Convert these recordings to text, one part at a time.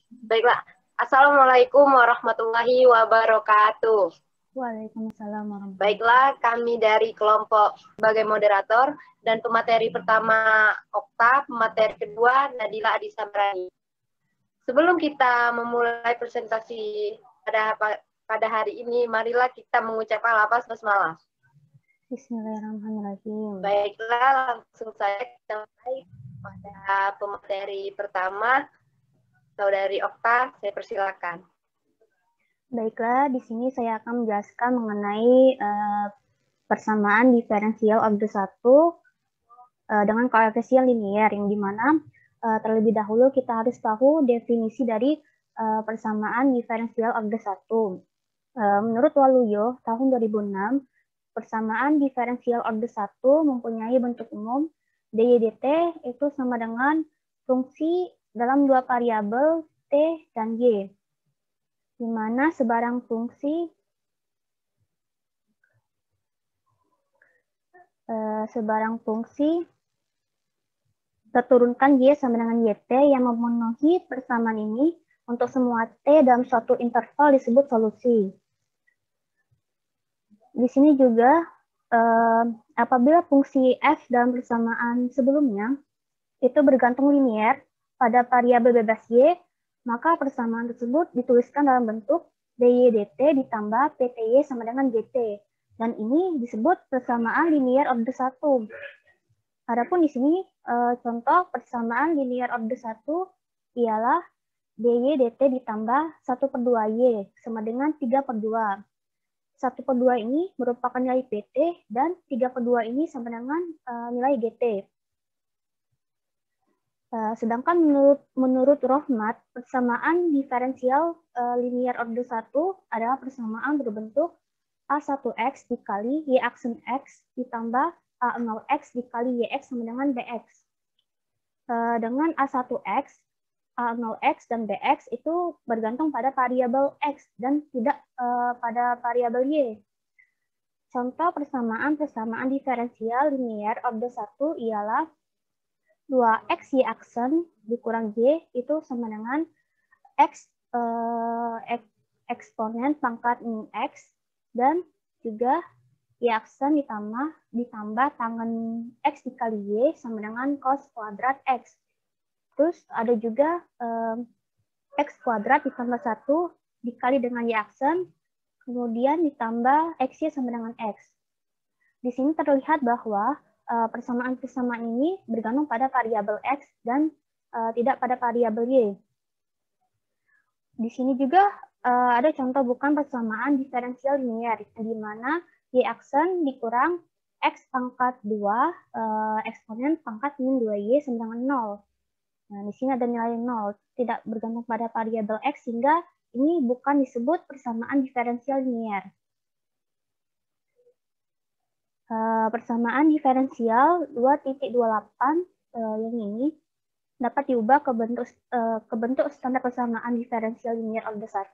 Baiklah. Assalamualaikum warahmatullahi wabarakatuh. Waalaikumsalam warahmatullahi Baiklah, kami dari kelompok sebagai moderator dan pemateri pertama Okta, pemateri kedua Nadila Adisa Barani. Sebelum kita memulai presentasi pada hari ini, marilah kita mengucapkan lafaz basmalah. Bismillahirrahmanirrahim. Baiklah, langsung saja kita mulai pada pemateri pertama, Saudari Okta, saya persilakan. Baiklah, di sini saya akan menjelaskan mengenai persamaan diferensial order 1 dengan koefisien linier, yang dimana terlebih dahulu kita harus tahu definisi dari persamaan diferensial order 1. Menurut Waluyo, tahun 2006, persamaan diferensial order 1 mempunyai bentuk umum dy dt itu sama dengan fungsi dalam dua variabel t dan y, di mana sebarang fungsi terturunkan y sama dengan yt yang memenuhi persamaan ini untuk semua t dalam suatu interval disebut solusi. Di sini juga apabila fungsi f dalam persamaan sebelumnya itu bergantung linier pada variabel bebas y, maka persamaan tersebut dituliskan dalam bentuk dy dt ditambah pty sama dengan gt. Dan ini disebut persamaan linier order 1. Adapun di sini contoh persamaan linier order 1 ialah dy dt ditambah 1/2y sama dengan 3/2. 1/2 ini merupakan nilai pt dan 3/2 ini sama dengan nilai gt. Sedangkan menurut Rohmat, persamaan diferensial linier order 1 adalah persamaan berbentuk A1x dikali y aksen x ditambah A0x dikali yx sama dengan bx. Dengan A1x, A0x, dan bx itu bergantung pada variabel x dan tidak pada variabel y. Contoh persamaan diferensial linier order 1 ialah 2x y aksen dikurang y itu sama dengan x eksponen pangkat min x dan juga y aksen ditambah tangen x dikali y sama dengan cos kuadrat x. Terus ada juga x kuadrat ditambah 1 dikali dengan y aksen kemudian ditambah xy sama dengan x. Di sini terlihat bahwa persamaan-persamaan ini bergantung pada variabel x dan tidak pada variabel y. Di sini juga ada contoh bukan persamaan diferensial linier, di mana y aksen dikurang x pangkat 2 eksponen pangkat min 2y sama dengan 0. Nah, di sini ada nilai 0, tidak bergantung pada variabel x, sehingga ini bukan disebut persamaan diferensial linier. Persamaan diferensial 2.28 yang ini dapat diubah ke bentuk standar persamaan diferensial linier order 1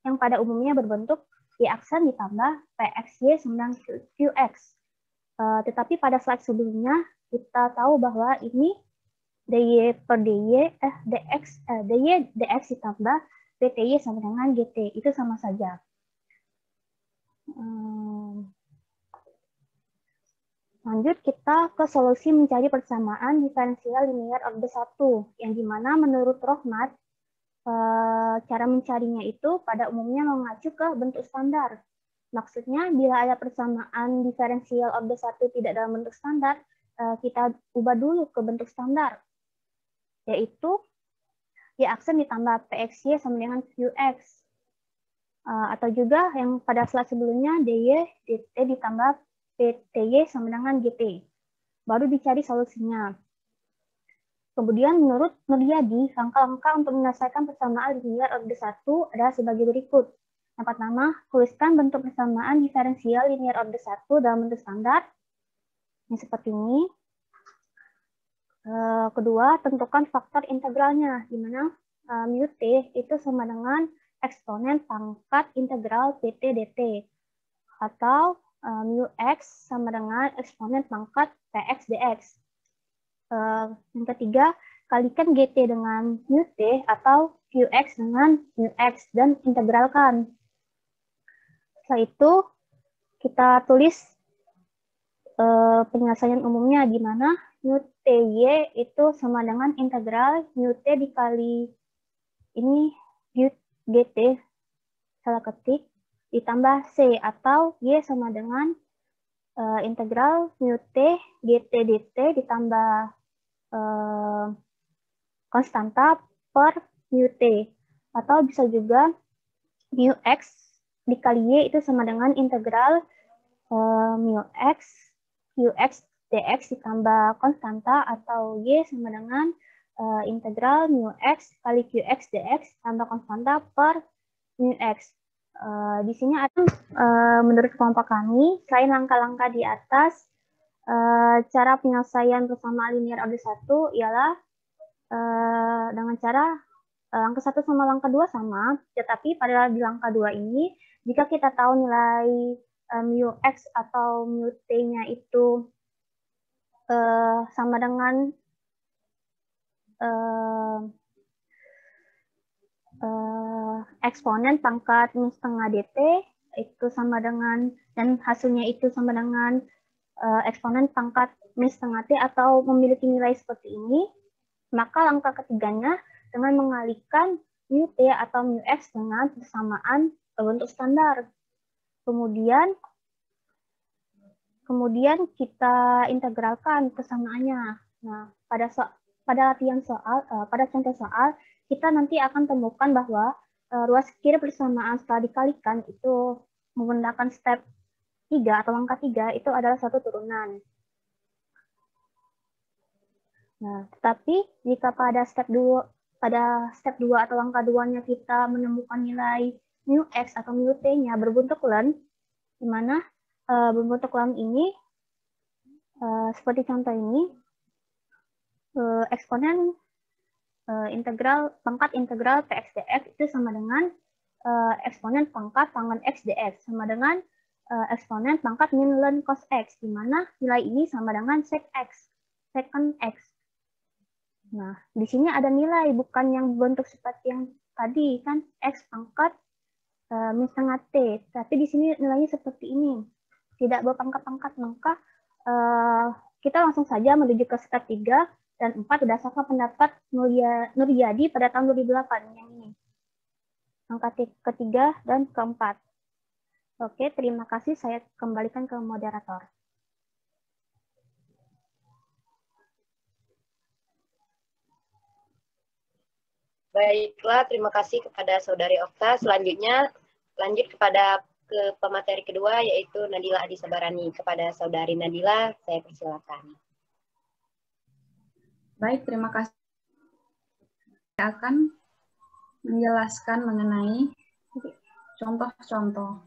yang pada umumnya berbentuk y aksen ditambah pxy sama dengan qx. Tetapi pada slide sebelumnya kita tahu bahwa ini dy per dy dx ditambah pty sama dengan gt, itu sama saja. Lanjut kita ke solusi mencari persamaan diferensial linier order 1, yang dimana menurut Rohmat, cara mencarinya itu pada umumnya mengacu ke bentuk standar. Maksudnya bila ada persamaan diferensial order 1 tidak dalam bentuk standar, kita ubah dulu ke bentuk standar, yaitu y aksen ditambah pxy sama dengan qx. Atau juga yang pada slide sebelumnya dy dt ditambah pty sama dengan gt. Baru dicari solusinya. Kemudian menurut Nuryadi, langkah-langkah untuk menyelesaikan persamaan linier order 1 adalah sebagai berikut. Yang pertama, tuliskan bentuk persamaan diferensial linier order 1 dalam bentuk standar. Yang seperti ini. Kedua, tentukan faktor integralnya, di mana mu t itu sama dengan eksponen pangkat integral pt dt. Atau mu x sama dengan eksponen pangkat px dx. Yang ketiga, kalikan gt dengan mu t atau Qx dengan Mux dan integralkan. Setelah itu kita tulis penyelesaian umumnya di mana mu ty itu sama dengan integral mu t dikali ini gt salah ketik ditambah c atau y sama dengan integral mu t gt dt ditambah konstanta per mu t, atau bisa juga mu x dikali y itu sama dengan integral mu x qx dx ditambah konstanta atau y sama dengan integral mu x kali qx dx tambah konstanta per mu x. Di sini ada menurut kelompok kami, selain langkah-langkah di atas, cara penyelesaian persamaan linear order 1 ialah dengan cara langkah 1 sama langkah 2 sama, tetapi pada di langkah 2 ini, jika kita tahu nilai mu x atau mu t-nya itu sama dengan eksponen pangkat min setengah dt itu sama dengan, dan hasilnya itu sama dengan eksponen pangkat min setengah t atau memiliki nilai seperti ini, maka langkah ketiganya dengan mengalihkan mu t atau mu x dengan persamaan bentuk standar. Kemudian kita integralkan persamaannya. Nah, pada contoh soal, kita nanti akan temukan bahwa ruas kiri persamaan setelah dikalikan itu menggunakan step 3 atau langkah 3 itu adalah satu turunan. Nah, tetapi jika pada step 2 atau langkah 2-nya kita menemukan nilai mu x atau mu t-nya berbentuk len, di mana berbentuk len ini seperti contoh ini, eksponen pangkat integral px dx itu sama dengan eksponen pangkat tangen x dx sama dengan eksponen pangkat min len cos x, di mana nilai ini sama dengan sec x. Nah, di sini ada nilai, bukan yang bentuk seperti yang tadi kan x pangkat min setengah t, tapi di sini nilainya seperti ini, tidak berpangkat-pangkat. Maka kita langsung saja menuju ke step 3 dan 4 berdasarkan pendapat Nuryadi pada tahun 2008 yang ini. Angka ketiga dan keempat. Oke, terima kasih. Saya kembalikan ke moderator. Baiklah, terima kasih kepada Saudari Okta. Selanjutnya, lanjut kepada pemateri kedua, yaitu Nadila Adisabarani. Kepada Saudari Nadila, saya persilakan. Baik, terima kasih. Saya akan menjelaskan mengenai contoh-contoh.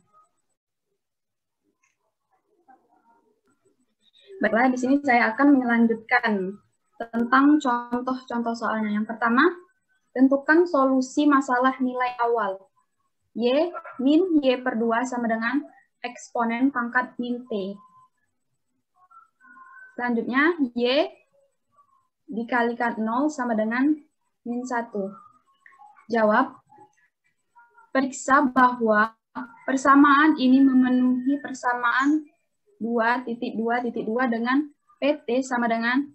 Baiklah, di sini saya akan melanjutkan tentang contoh-contoh soalnya. Yang pertama, tentukan solusi masalah nilai awal. Y min Y per 2 sama dengan eksponen pangkat min T. Selanjutnya, Y dikalikan 0 sama dengan min 1. Jawab, periksa bahwa persamaan ini memenuhi persamaan 2.2.2 dengan PT sama dengan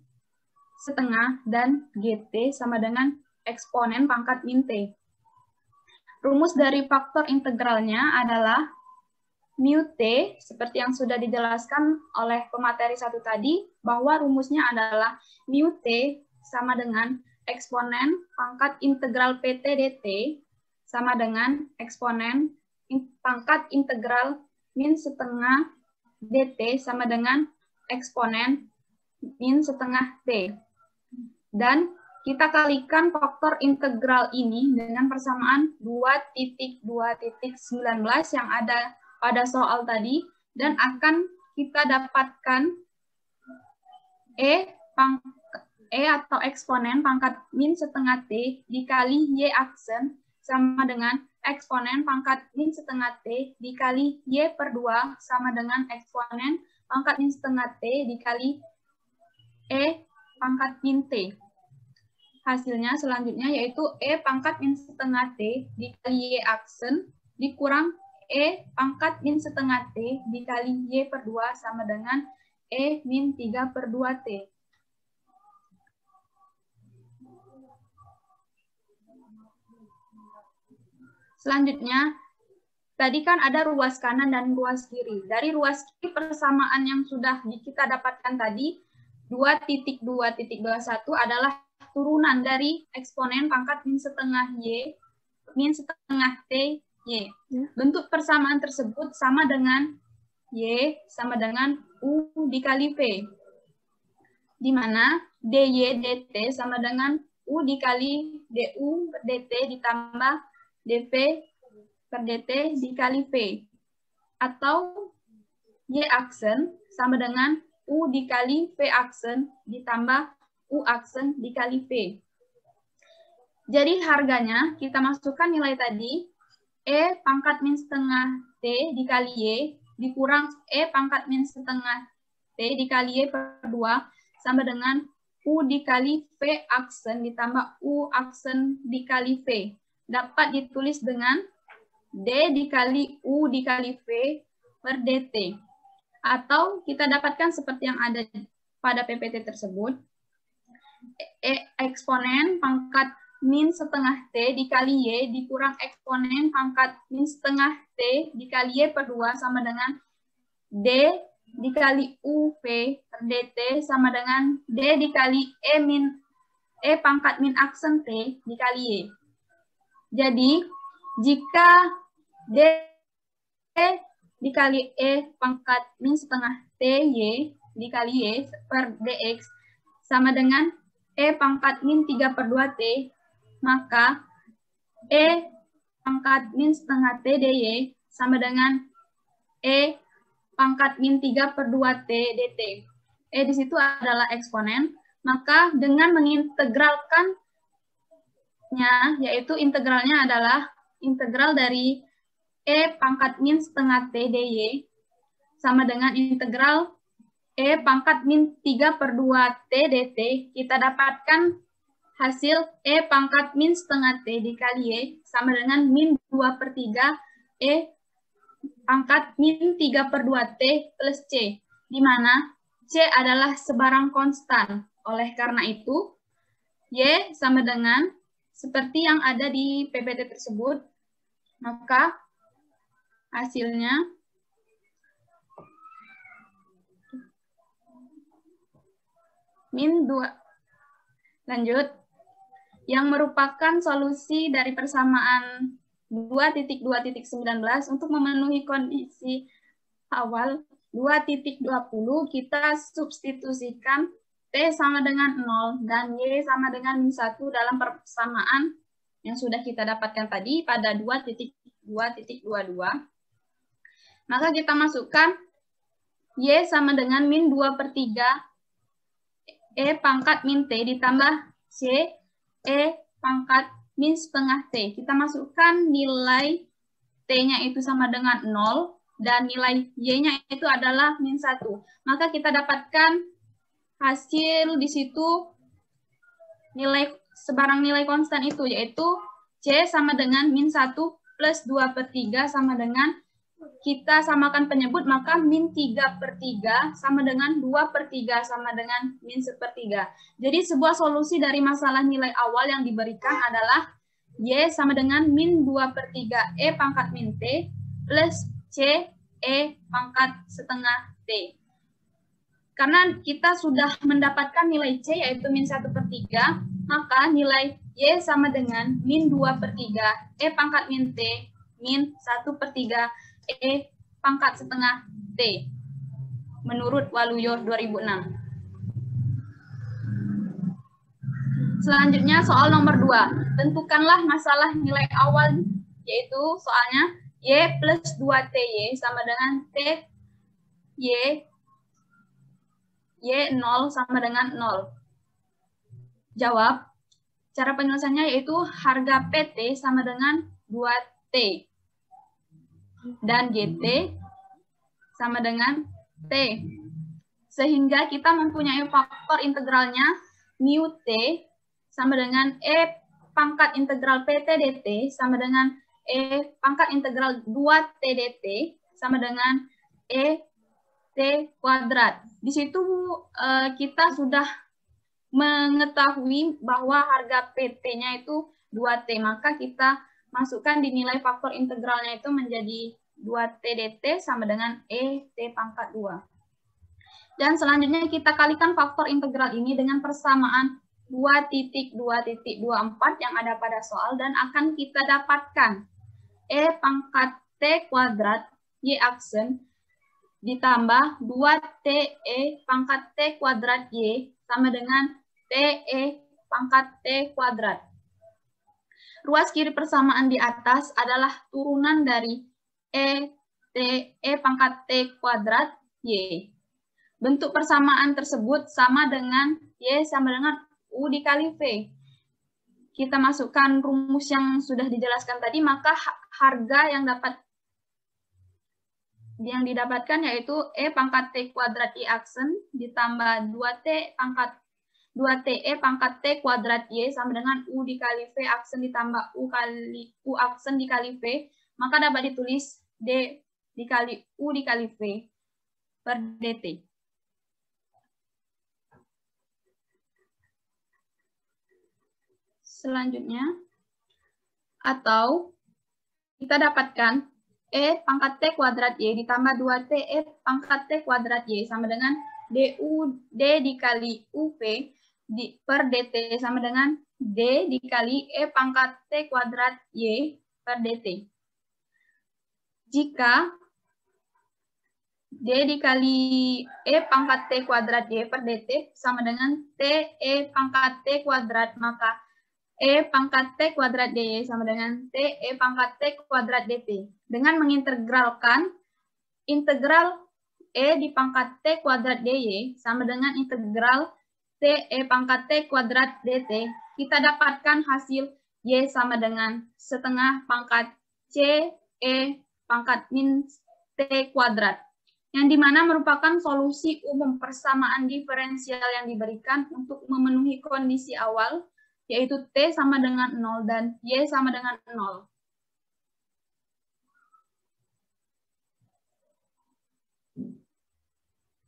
setengah dan GT sama dengan eksponen pangkat min T. Rumus dari faktor integralnya adalah mu T, seperti yang sudah dijelaskan oleh pemateri 1 tadi, bahwa rumusnya adalah mu T sama dengan eksponen pangkat integral PT dt sama dengan eksponen pangkat integral min setengah dt sama dengan eksponen min setengah T. Dan kita kalikan faktor integral ini dengan persamaan 2.2.19 yang ada pada soal tadi, dan akan kita dapatkan E atau eksponen pangkat min setengah T dikali Y aksen sama dengan eksponen pangkat min setengah T dikali Y per 2 sama dengan eksponen pangkat min setengah T dikali E pangkat min T. hasilnya selanjutnya yaitu E pangkat min setengah T dikali Y aksen dikurang E pangkat min setengah T dikali Y per 2 sama dengan E min 3 per 2T. Selanjutnya, tadi kan ada ruas kanan dan ruas kiri. Dari ruas kiri persamaan yang sudah kita dapatkan tadi, 2.2.21 adalah turunan dari eksponen pangkat min setengah Y, min setengah T, Y. Bentuk persamaan tersebut sama dengan Y sama dengan U dikali V. Di mana DY DT sama dengan U dikali DU per DT ditambah dV per dt dikali V. Atau Y aksen sama dengan U dikali V aksen ditambah U aksen dikali V. Jadi harganya kita masukkan nilai tadi, E pangkat min setengah T dikali Y dikurang E pangkat min setengah T dikali Y per 2 sama dengan U dikali V aksen ditambah U aksen dikali V. Dapat ditulis dengan D dikali U dikali V per dt. Atau kita dapatkan seperti yang ada pada PPT tersebut. Eksponen pangkat min setengah T dikali Y dikurang eksponen pangkat min setengah T dikali Y per 2 sama dengan D dikali U V per dt sama dengan D dikali E pangkat min aksen T dikali Y. Jadi, jika D dikali E pangkat min setengah TY dikali Y per DX sama dengan E pangkat min 3 per 2T, maka E pangkat min setengah T DY sama dengan E pangkat min 3 per 2T DT. E di situ adalah eksponen, maka dengan mengintegralkan yaitu integralnya adalah integral dari E pangkat min setengah T dy sama dengan integral E pangkat min 3 per 2 T dt. Kita dapatkan hasil E pangkat min setengah T dikali Y sama dengan min 2 per 3 E pangkat min 3 per 2 T plus C, di mana C adalah sebarang konstan. Oleh karena itu, Y sama dengan seperti yang ada di PPT tersebut, maka hasilnya min 2. Lanjut, yang merupakan solusi dari persamaan 2.2.19 untuk memenuhi kondisi awal 2.20 kita substitusikan T sama dengan 0 dan Y sama dengan min 1 dalam persamaan yang sudah kita dapatkan tadi pada 2.2.22. Maka kita masukkan Y sama dengan min 2 per 3 E pangkat min T ditambah C E pangkat min setengah T. Kita masukkan nilai T-nya itu sama dengan 0 dan nilai Y-nya itu adalah min 1. Maka kita dapatkan hasil di situ sebarang nilai konstan itu, yaitu C sama dengan min 1 plus 2 per 3 sama dengan, kita samakan penyebut, maka min 3 per 3 sama dengan 2 per 3 sama dengan min 1 per 3. Jadi sebuah solusi dari masalah nilai awal yang diberikan adalah Y sama dengan min 2 per 3 E pangkat min T plus C E pangkat setengah T. Karena kita sudah mendapatkan nilai C yaitu min 1 per 3, maka nilai Y sama dengan min 2 per 3 E pangkat min T min 1 per 3 E pangkat setengah T menurut Waluyo 2006. Selanjutnya soal nomor 2. Tentukanlah masalah nilai awal, yaitu soalnya Y plus 2TY sama dengan T Y 0 sama dengan 0. Jawab. Cara penyelesaiannya yaitu harga PT sama dengan 2T. Dan GT sama dengan T. Sehingga kita mempunyai faktor integralnya mu T sama dengan E pangkat integral PT dt sama dengan E pangkat integral 2T dt sama dengan E T kuadrat. Di situ kita sudah mengetahui bahwa harga PT-nya itu 2T, maka kita masukkan di nilai faktor integralnya itu menjadi 2T dt sama dengan E T pangkat 2. Dan selanjutnya kita kalikan faktor integral ini dengan persamaan 2.2.24 yang ada pada soal dan akan kita dapatkan E pangkat T kuadrat Y aksen ditambah 2TE pangkat T kuadrat Y sama dengan TE pangkat T kuadrat. Ruas kiri persamaan di atas adalah turunan dari E pangkat T kuadrat Y. Bentuk persamaan tersebut sama dengan Y sama dengan U dikali V. Kita masukkan rumus yang sudah dijelaskan tadi, maka harga yang didapatkan yaitu E pangkat T kuadrat I aksen ditambah 2TE pangkat T kuadrat Y sama dengan U dikali V aksen ditambah U aksen dikali V, maka dapat ditulis D dikali U dikali V per dt. Selanjutnya, atau kita dapatkan E pangkat T kuadrat Y ditambah 2TE pangkat T kuadrat Y sama dengan D dikali UV per dt sama dengan D dikali E pangkat T kuadrat Y per dt. Jika D dikali E pangkat T kuadrat Y per dt sama dengan TE pangkat T kuadrat, maka E pangkat T kuadrat dy sama dengan TE pangkat T kuadrat dt. Dengan mengintegralkan integral E di pangkat T kuadrat dy sama dengan integral TE pangkat T kuadrat dt, kita dapatkan hasil Y sama dengan setengah pangkat C E pangkat min T kuadrat, yang dimana merupakan solusi umum persamaan diferensial yang diberikan untuk memenuhi kondisi awal, yaitu T sama dengan 0 dan Y sama dengan 0.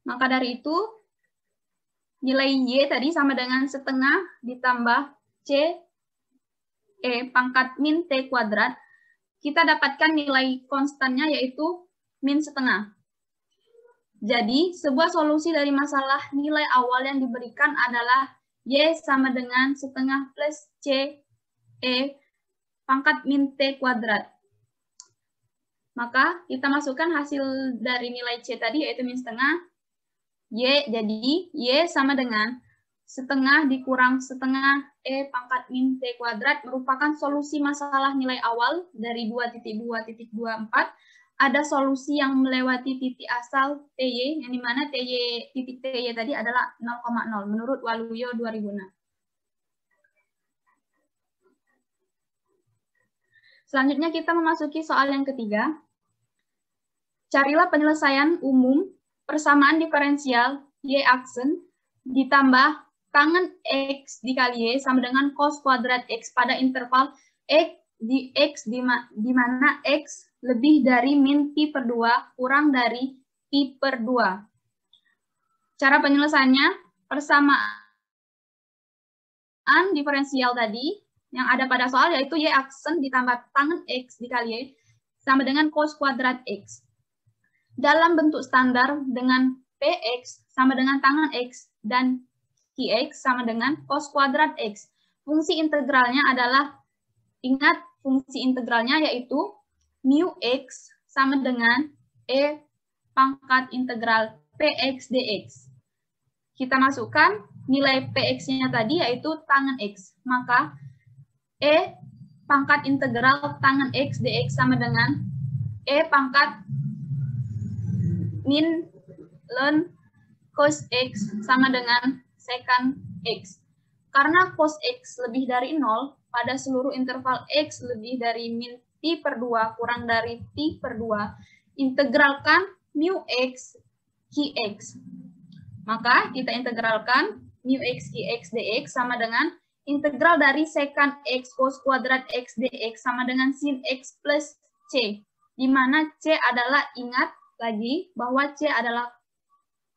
Maka dari itu, nilai Y tadi sama dengan setengah ditambah C E pangkat min T kuadrat. Kita dapatkan nilai konstannya yaitu min setengah. Jadi, sebuah solusi dari masalah nilai awal yang diberikan adalah Y sama dengan setengah plus C E pangkat min T kuadrat. Maka kita masukkan hasil dari nilai C tadi yaitu min setengah. Jadi Y sama dengan setengah dikurang setengah E pangkat min T kuadrat merupakan solusi masalah nilai awal dari 2.2.24. Ada solusi yang melewati titik asal TY, yang dimana titik TY tadi adalah 0,0 menurut Waluyo 2006. Selanjutnya kita memasuki soal yang ketiga. Carilah penyelesaian umum persamaan diferensial Y aksen ditambah tangen X dikali Y sama dengan cos kuadrat X pada interval X di mana X lebih dari min pi per 2 kurang dari pi per 2. Cara penyelesaiannya, persamaan diferensial tadi yang ada pada soal yaitu Y aksen ditambah tangen X dikali Y sama dengan cos kuadrat X. Dalam bentuk standar dengan Px sama dengan tangen X dan Qx sama dengan cos kuadrat X. Fungsi integralnya adalah, ingat fungsi integralnya yaitu mu X sama dengan E pangkat integral Px dx. Kita masukkan nilai Px-nya tadi yaitu tangen X. Maka E pangkat integral tangen X dx sama dengan E pangkat min ln cos X sama dengan secant X. Karena cos X lebih dari 0 pada seluruh interval X lebih dari min pi per 2 kurang dari pi per 2, integralkan mu X Qx. Maka kita integralkan mu X Qx dx sama dengan integral dari secant x cos kuadrat x dx sama dengan sin x plus c, di mana c adalah, ingat lagi bahwa c adalah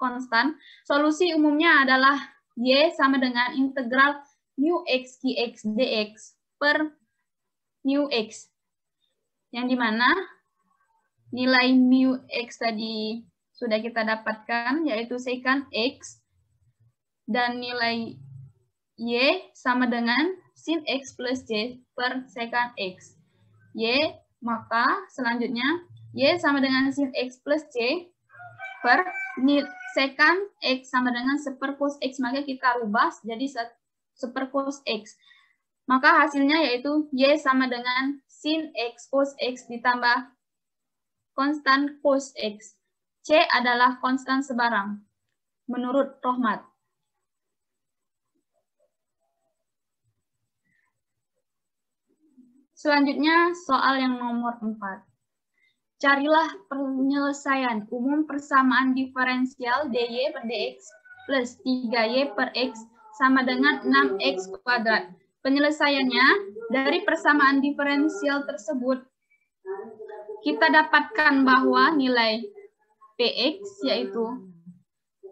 konstan. Solusi umumnya adalah y sama dengan integral mu x qx dx per mu x, yang dimana nilai mu x tadi sudah kita dapatkan, yaitu secant x, dan nilai y sama dengan sin x plus c per secant x. Y, maka selanjutnya y sama dengan sin x plus c per secant x sama dengan 1 cos x, maka kita rubah jadi 1 cos x. Maka hasilnya yaitu y sama dengan sin x cos x ditambah konstan cos x. C adalah konstan sebarang menurut Rohmat. Selanjutnya soal yang nomor 4. Carilah penyelesaian umum persamaan diferensial dy per dx plus 3y per x sama dengan 6x kuadrat. Penyelesaiannya dari persamaan diferensial tersebut, kita dapatkan bahwa nilai px yaitu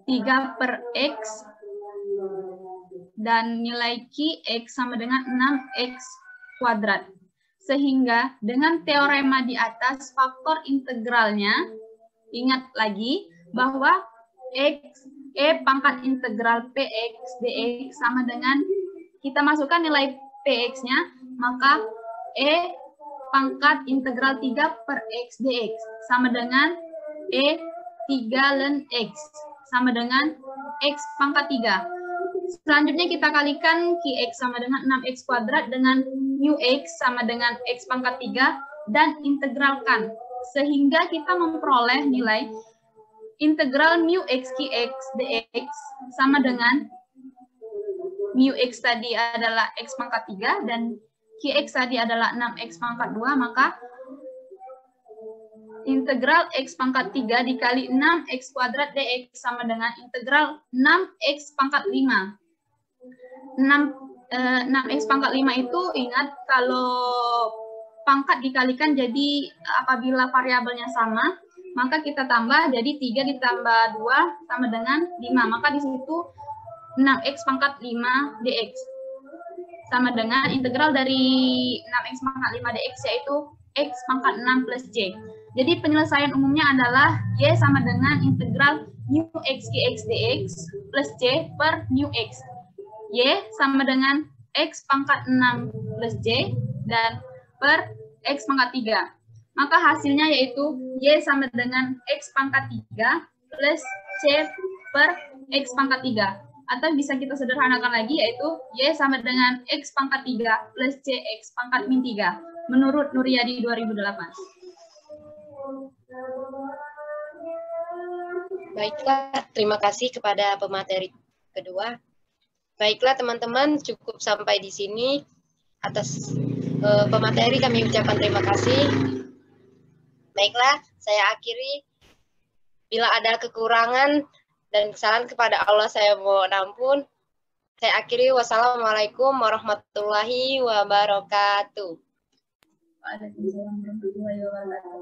3 per x dan nilai qx sama dengan 6x kuadrat. Sehingga dengan teorema di atas faktor integralnya, ingat lagi bahwa e pangkat integral px dx sama dengan, kita masukkan nilai px-nya, maka e pangkat integral 3 per x dx sama dengan e 3 ln x sama dengan x pangkat 3. Selanjutnya kita kalikan qx sama dengan 6x kuadrat dengan mu x sama dengan x pangkat 3 dan integralkan. Sehingga kita memperoleh nilai integral mu x qx dx sama dengan mu x tadi adalah x pangkat 3 dan qx tadi adalah 6x pangkat 2, maka integral x pangkat 3 dikali 6x kuadrat dx sama dengan integral 6x pangkat 5. 6x pangkat 5 itu, ingat kalau pangkat dikalikan jadi apabila variabelnya sama, maka kita tambah jadi 3 ditambah 2 sama dengan 5. Maka di situ 6x pangkat 5 dx sama dengan integral dari 6x pangkat 5 dx yaitu x pangkat 6 plus c. Jadi penyelesaian umumnya adalah y sama dengan integral mu x qx dx plus c per mu x. Y sama dengan x pangkat 6 plus c dan per x pangkat 3. Maka hasilnya yaitu y sama dengan x pangkat 3 plus c per x pangkat 3. Atau bisa kita sederhanakan lagi yaitu y sama dengan x pangkat 3 plus c x pangkat min 3 menurut Nuryadi 2008. Baiklah, terima kasih kepada pemateri kedua. Baiklah teman-teman, cukup sampai di sini. Atas pemateri kami ucapkan terima kasih. Baiklah, saya akhiri. Bila ada kekurangan dan kesalahan kepada Allah saya mohon ampun. Saya akhiri. Wassalamualaikum warahmatullahi wabarakatuh. Waalaikumsalam warahmatullahi wabarakatuh.